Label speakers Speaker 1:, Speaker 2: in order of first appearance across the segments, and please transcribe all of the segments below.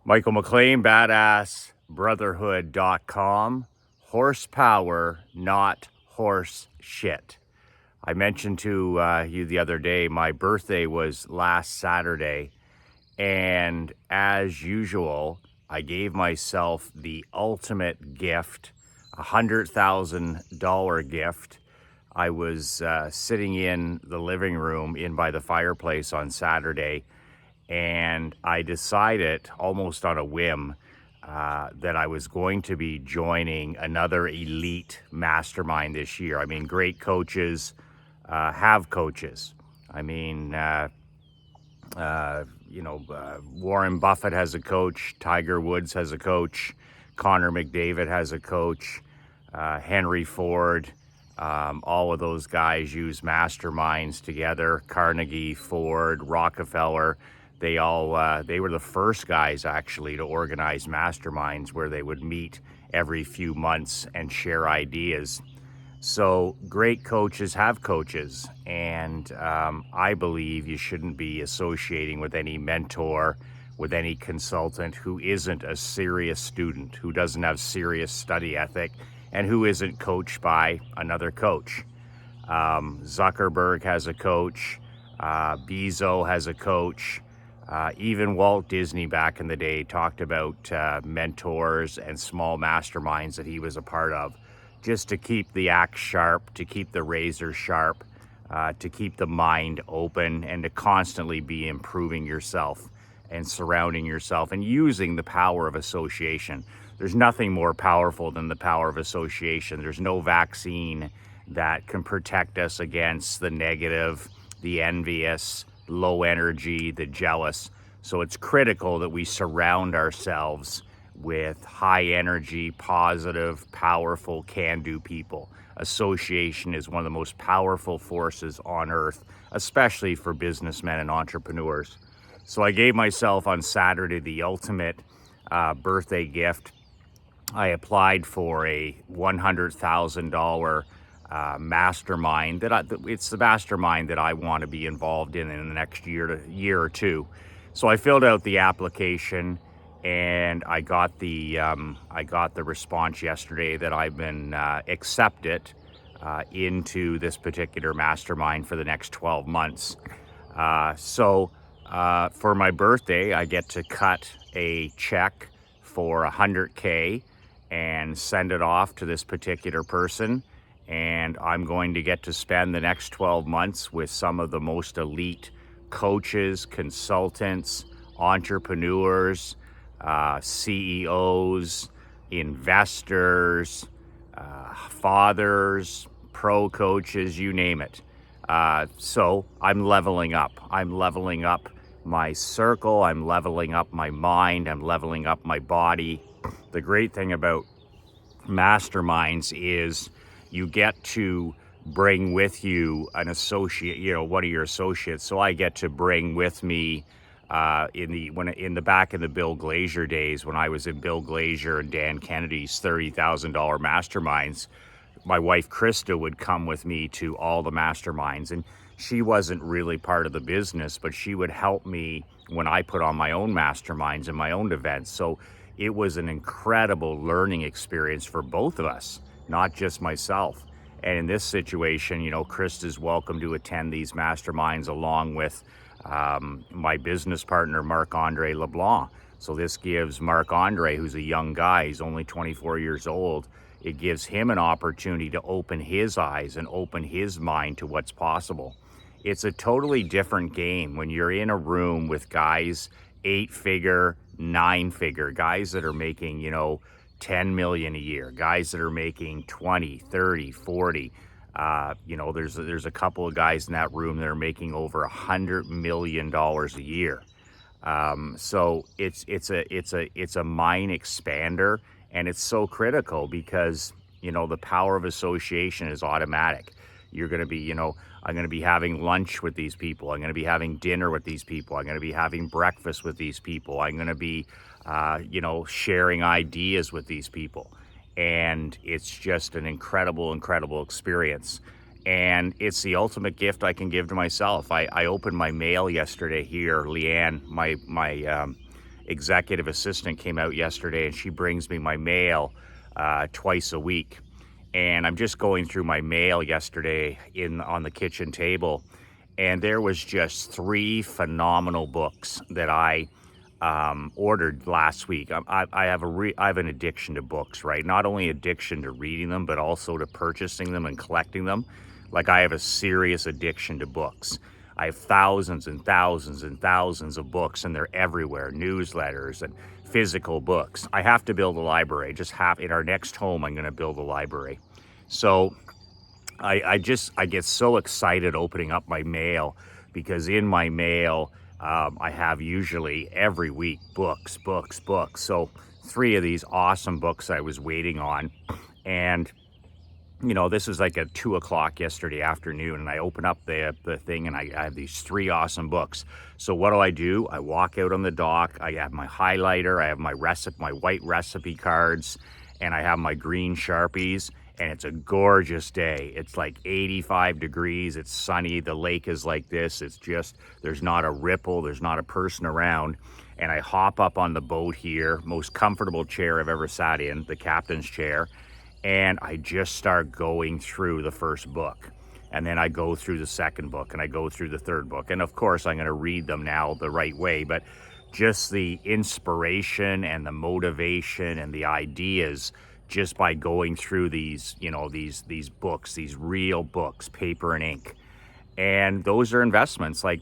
Speaker 1: Michael McLean, BadAss, Brotherhood.com. Horsepower, not horse shit. I mentioned to you the other day, my birthday was last Saturday, and as usual, I gave myself the ultimate gift, $100,000 gift. I was sitting in the living room in by the fireplace on Saturday, and I decided almost on a whim that I was going to be joining another elite mastermind this year. I mean, great coaches have coaches. I mean, Warren Buffett has a coach, Tiger Woods has a coach, Connor McDavid has a coach, Henry Ford. All of those guys use masterminds together. Carnegie, Ford, Rockefeller. They were the first guys actually to organize masterminds where they would meet every few months and share ideas. So great coaches have coaches, and I believe you shouldn't be associating with any mentor, with any consultant who isn't a serious student, who doesn't have serious study ethic, and who isn't coached by another coach. Zuckerberg has a coach, Bezos has a coach, even Walt Disney back in the day talked about mentors and small masterminds that he was a part of, just to keep the axe sharp, to keep the razor sharp, to keep the mind open, and to constantly be improving yourself and surrounding yourself and using the power of association. There's nothing more powerful than the power of association. There's no vaccine that can protect us against the negative, the envious, low energy, the jealous. So it's critical that we surround ourselves with high energy, positive, powerful, can-do people. Association is one of the most powerful forces on earth, especially for businessmen and entrepreneurs. So I gave myself on Saturday the ultimate birthday gift. I applied for a $100,000 mastermind. It's the mastermind that I want to be involved in the next year or two. So I filled out the application, and I got the response yesterday that I've been accepted into this particular mastermind for the next 12 months. For my birthday, I get to cut a check for $100K and send it off to this particular person. And I'm going to get to spend the next 12 months with some of the most elite coaches, consultants, entrepreneurs, CEOs, investors, fathers, pro coaches, you name it. So I'm leveling up. I'm leveling up my circle. I'm leveling up my mind. I'm leveling up my body. The great thing about masterminds is you get to bring with you an associate, one of your associates. So I get to bring with me in the back in the Bill Glazier days, when I was in Bill Glazier and Dan Kennedy's $30,000 masterminds, my wife Krista would come with me to all the masterminds, and she wasn't really part of the business, but she would help me when I put on my own masterminds and my own events. So it was an incredible learning experience for both of us, not just myself. And in this situation, Krista's welcome to attend these masterminds along with my business partner, Marc-Andre LeBlanc. So this gives Marc-Andre, who's a young guy, he's only 24 years old, it gives him an opportunity to open his eyes and open his mind to what's possible. It's a totally different game when you're in a room with guys, 8-figure, 9-figure, guys that are making, 10 million a year, guys that are making 20, 30, 40. There's a couple of guys in that room that are making over $100 million a year. So it's a mind expander, and it's so critical because, the power of association is automatic. You're going to be, I'm going to be having lunch with these people. I'm going to be having dinner with these people. I'm going to be having breakfast with these people. I'm going to be, sharing ideas with these people. And it's just an incredible, incredible experience. And it's the ultimate gift I can give to myself. I opened my mail yesterday here. Leanne, my executive assistant came out yesterday, and she brings me my mail twice a week. And I'm just going through my mail yesterday on the kitchen table, and there was just 3 phenomenal books that I ordered last week. I have an addiction to books, right? Not only addiction to reading them, but also to purchasing them and collecting them. Like, I have a serious addiction to books. I have thousands and thousands and thousands of books, and they're everywhere, newsletters and physical books. I have to build a library. In our next home, I'm going to build a library. So I get so excited opening up my mail, because in my mail, I have usually every week books. So 3 of these awesome books I was waiting on. And this is like at 2:00 yesterday afternoon, and I open up the thing, and I have these 3 awesome books. So what do? I walk out on the dock. I have my highlighter, I have my white recipe cards, and I have my green Sharpies, and it's a gorgeous day. It's like 85 degrees. It's sunny. The lake is like this. It's just, there's not a ripple. There's not a person around. And I hop up on the boat here, most comfortable chair I've ever sat in, the captain's chair. And I just start going through the first book. And then I go through the second book, and I go through the third book. And of course, I'm going to read them now the right way, but just the inspiration and the motivation and the ideas just by going through these books, these real books, paper and ink. And those are investments. Like,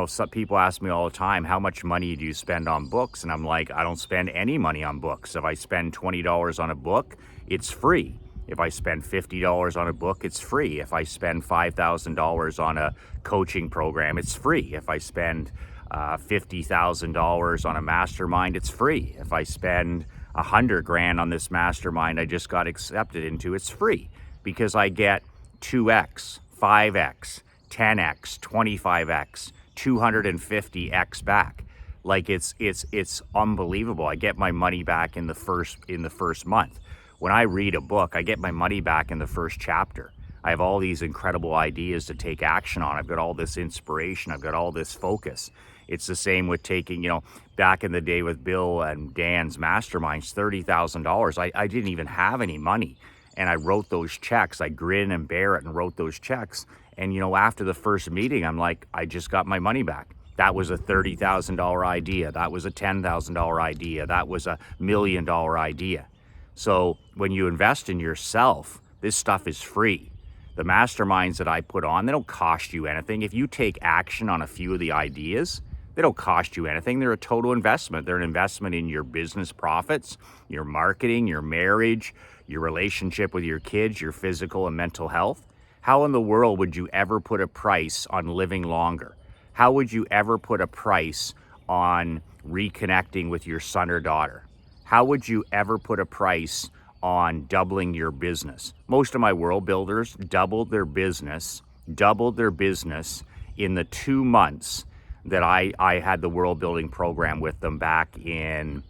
Speaker 1: some people ask me all the time, how much money do you spend on books? And I'm like, I don't spend any money on books. If I spend $20 on a book, it's free. If I spend $50 on a book, it's free. If I spend $5,000 on a coaching program, it's free. If I spend $50,000 on a mastermind, it's free. If I spend $100,000 on this mastermind I just got accepted into, it's free, because I get 2x, 5x, 10x, 25x, 250x back. Like, it's unbelievable. I get my money back in the first month. When I read a book, I get my money back in the first chapter. I have all these incredible ideas to take action on. I've got all this inspiration. I've got all this focus. It's the same with taking, back in the day with Bill and Dan's masterminds, $30,000. I didn't even have any money. And I wrote those checks. I grin and bear it and wrote those checks. And, after the first meeting, I'm like, I just got my money back. That was a $30,000 idea. That was a $10,000 idea. That was a $1 million idea. So when you invest in yourself, this stuff is free. The masterminds that I put on, they don't cost you anything. If you take action on a few of the ideas, they don't cost you anything. They're a total investment. They're an investment in your business profits, your marketing, your marriage, your relationship with your kids, your physical and mental health. How in the world would you ever put a price on living longer? How would you ever put a price on reconnecting with your son or daughter? How would you ever put a price on doubling your business? Most of my world builders doubled their business in the 2 months that I had the world building program with them back in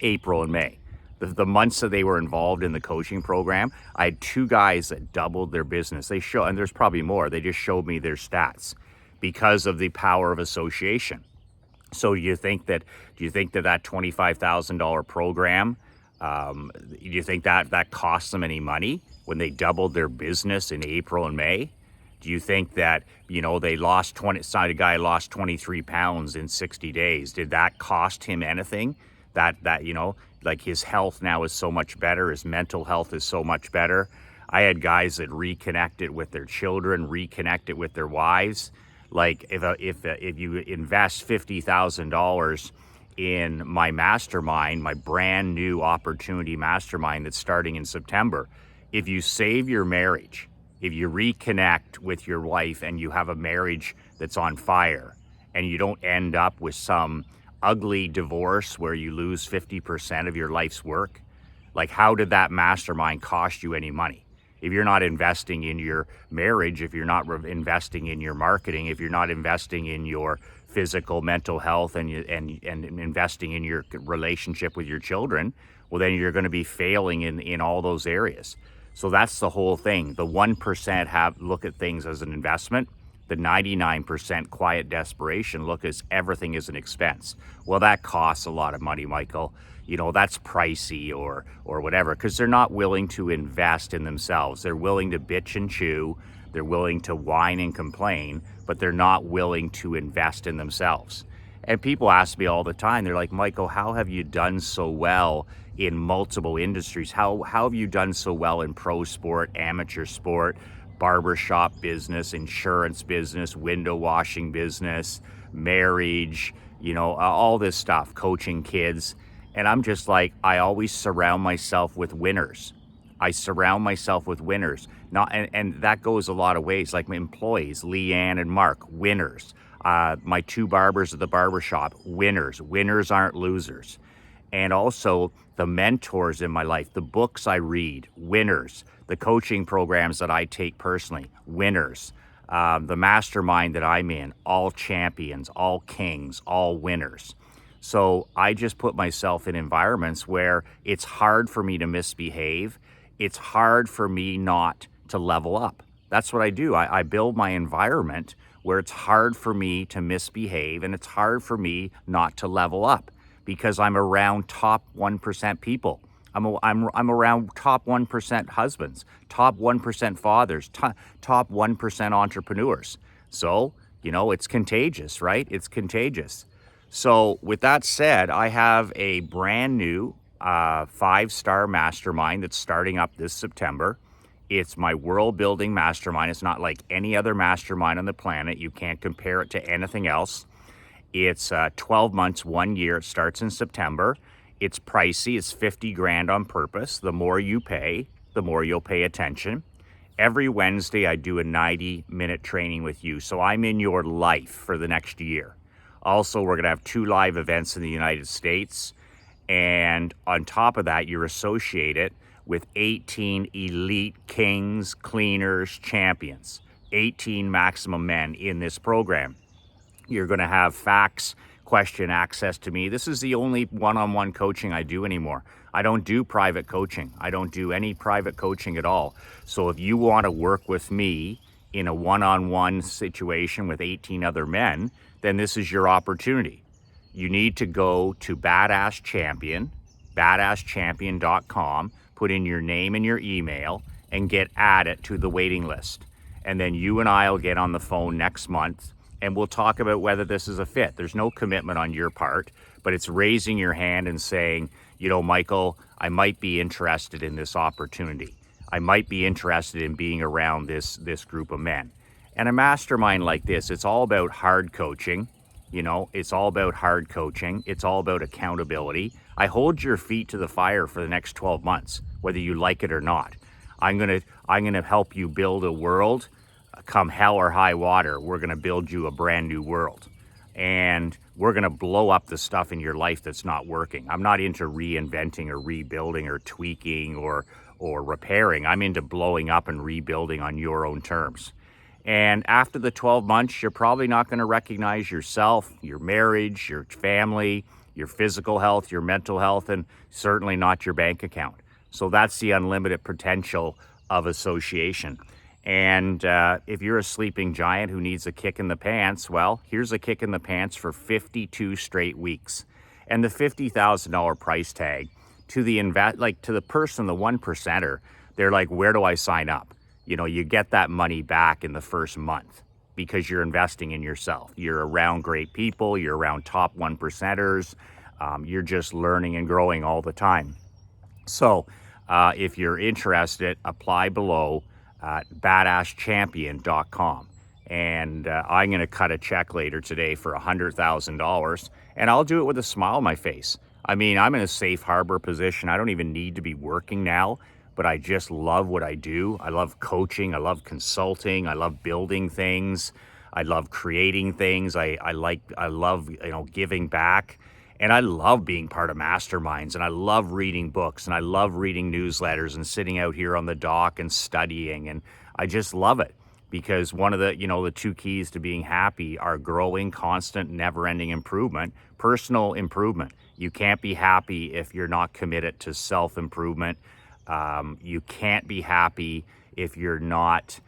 Speaker 1: April and May. The months that they were involved in the coaching program, I had 2 guys that doubled their business. And there's probably more. They just showed me their stats because of the power of association. So do you think that $25,000 program, do you think that cost them any money when they doubled their business in April and May? Do you think that, they lost a guy lost 23 pounds in 60 days? Did that cost him anything? That like, his health now is so much better. His mental health is so much better. I had guys that reconnected with their children, reconnected with their wives. Like, if you invest $50,000 in my mastermind, my brand new opportunity mastermind that's starting in September, if you save your marriage, if you reconnect with your wife and you have a marriage that's on fire, and you don't end up with some ugly divorce where you lose 50% of your life's work, like, how did that mastermind cost you any money? If you're not investing in your marriage, if you're not investing in your marketing, if you're not investing in your physical, mental health, and investing in your relationship with your children, well, then you're going to be failing in all those areas. So that's the whole thing. The 1% look at things as an investment. The 99% quiet desperation look as everything is an expense. Well, that costs a lot of money, Michael. You know, that's pricey or whatever, because they're not willing to invest in themselves. They're willing to bitch and chew. They're willing to whine and complain, but they're not willing to invest in themselves. And people ask me all the time, they're like, Michael, how have you done so well in multiple industries? How have you done so well in pro sport, amateur sport, barbershop business, insurance business, window washing business, marriage, you know, all this stuff, coaching kids? And I'm just like, I always surround myself with winners. I surround myself with winners. Not, and that goes a lot of ways. Like my employees, Leanne and Mark, winners. My two barbers at the barbershop, winners. Winners aren't losers. And also the mentors in my life, the books I read, winners. The coaching programs that I take personally, winners. The mastermind that I'm in, all champions, all kings, all winners. So I just put myself in environments where it's hard for me to misbehave. It's hard for me not to level up. That's what I do. I build my environment where it's hard for me to misbehave and it's hard for me not to level up because I'm around top 1% people. I'm around top 1% husbands, top 1% fathers, top 1% entrepreneurs. So, you know, it's contagious, right? It's contagious. So with that said, I have a brand new 5-star mastermind that's starting up this September. It's my world building mastermind. It's not like any other mastermind on the planet. You can't compare it to anything else. It's 12 months, 1 year. It starts in September. It's pricey. It's 50 grand on purpose. The more you pay, the more you'll pay attention. Every Wednesday, I do a 90-minute training with you. So I'm in your life for the next year. Also, we're going to have 2 live events in the United States. And on top of that, you're associated with 18 elite kings, cleaners, champions, 18 maximum men in this program. You're going to have fax question access to me. This is the only one-on-one coaching I do anymore. I don't do private coaching. I don't do any private coaching at all. So if you want to work with me in a one-on-one situation with 18 other men, then this is your opportunity. You need to go to BadAss Champion, BadAssChampion.com, put in your name and your email, and get added to the waiting list. And then you and I will get on the phone next month, and we'll talk about whether this is a fit. There's no commitment on your part, but it's raising your hand and saying, you know, Michael, I might be interested in this opportunity. I might be interested in being around this group of men. And a mastermind like this, it's all about hard coaching. You know, it's all about hard coaching. It's all about accountability. I hold your feet to the fire for the next 12 months, whether you like it or not. I'm gonna help you build a world. Come hell or high water, we're gonna build you a brand new world. And we're gonna blow up the stuff in your life that's not working. I'm not into reinventing or rebuilding or tweaking or repairing. I'm into blowing up and rebuilding on your own terms. And after the 12 months, you're probably not going to recognize yourself, your marriage, your family, your physical health, your mental health, and certainly not your bank account. So that's the unlimited potential of association. And if you're a sleeping giant who needs a kick in the pants, well, here's a kick in the pants for 52 straight weeks. And the $50,000 price tag to the person, the 1%er, they're like, where do I sign up? You know, you get that money back in the first month because you're investing in yourself. You're around great people. You're around top 1%ers. You're just learning and growing all the time. So if you're interested, apply below at BadAssChampion.com. And I'm going to cut a check later today for $100,000. And I'll do it with a smile on my face. I mean, I'm in a safe harbor position. I don't even need to be working now. But I just love what I do. I love coaching. I love consulting. I love building things. I love creating things. I love, you know, giving back. And I love being part of masterminds. And I love reading books. And I love reading newsletters and sitting out here on the dock and studying. And I just love it because one of the, you know, the 2 keys to being happy are growing, constant, never-ending improvement, personal improvement. You can't be happy if you're not committed to self-improvement. You can't be happy if you're not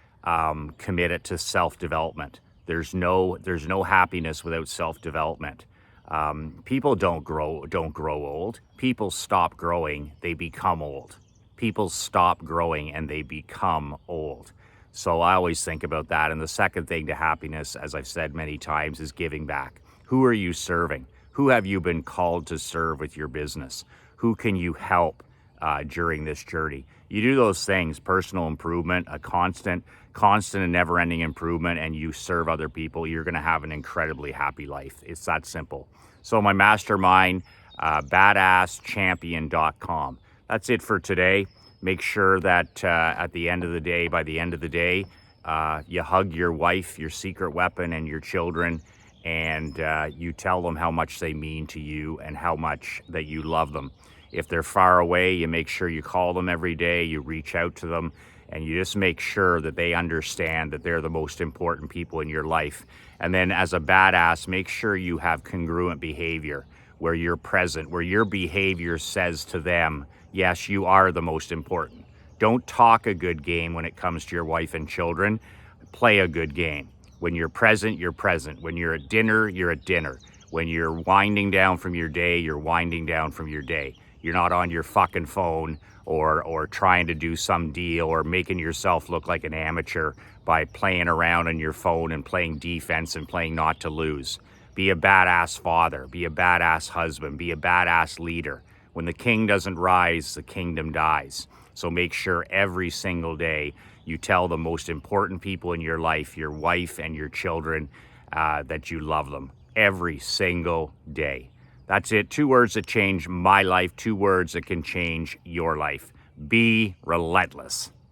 Speaker 1: committed to self-development. There's no happiness without self-development. People don't grow old. People stop growing, they become old. People stop growing and they become old. So I always think about that. And the second thing to happiness, as I've said many times, is giving back. Who are you serving? Who have you been called to serve with your business? Who can you help during this journey? You do those things, personal improvement, a constant and never-ending improvement, and you serve other people, you're going to have an incredibly happy life. It's that simple. So my mastermind, BadAssChampion.com. That's it for today. Make sure that by the end of the day, you hug your wife, your secret weapon, and your children, and you tell them how much they mean to you and how much that you love them. If they're far away, you make sure you call them every day, you reach out to them, and you just make sure that they understand that they're the most important people in your life. And then as a badass, make sure you have congruent behavior where you're present, where your behavior says to them, yes, you are the most important. Don't talk a good game when it comes to your wife and children. Play a good game. When you're present, you're present. When you're at dinner, you're at dinner. When you're winding down from your day, you're winding down from your day. You're not on your fucking phone or trying to do some deal or making yourself look like an amateur by playing around on your phone and playing defense and playing not to lose. Be a badass father. Be a badass husband. Be a badass leader. When the king doesn't rise, the kingdom dies. So make sure every single day you tell the most important people in your life, your wife and your children, that you love them every single day. That's it. 2 words that change my life, 2 words that can change your life. Be relentless.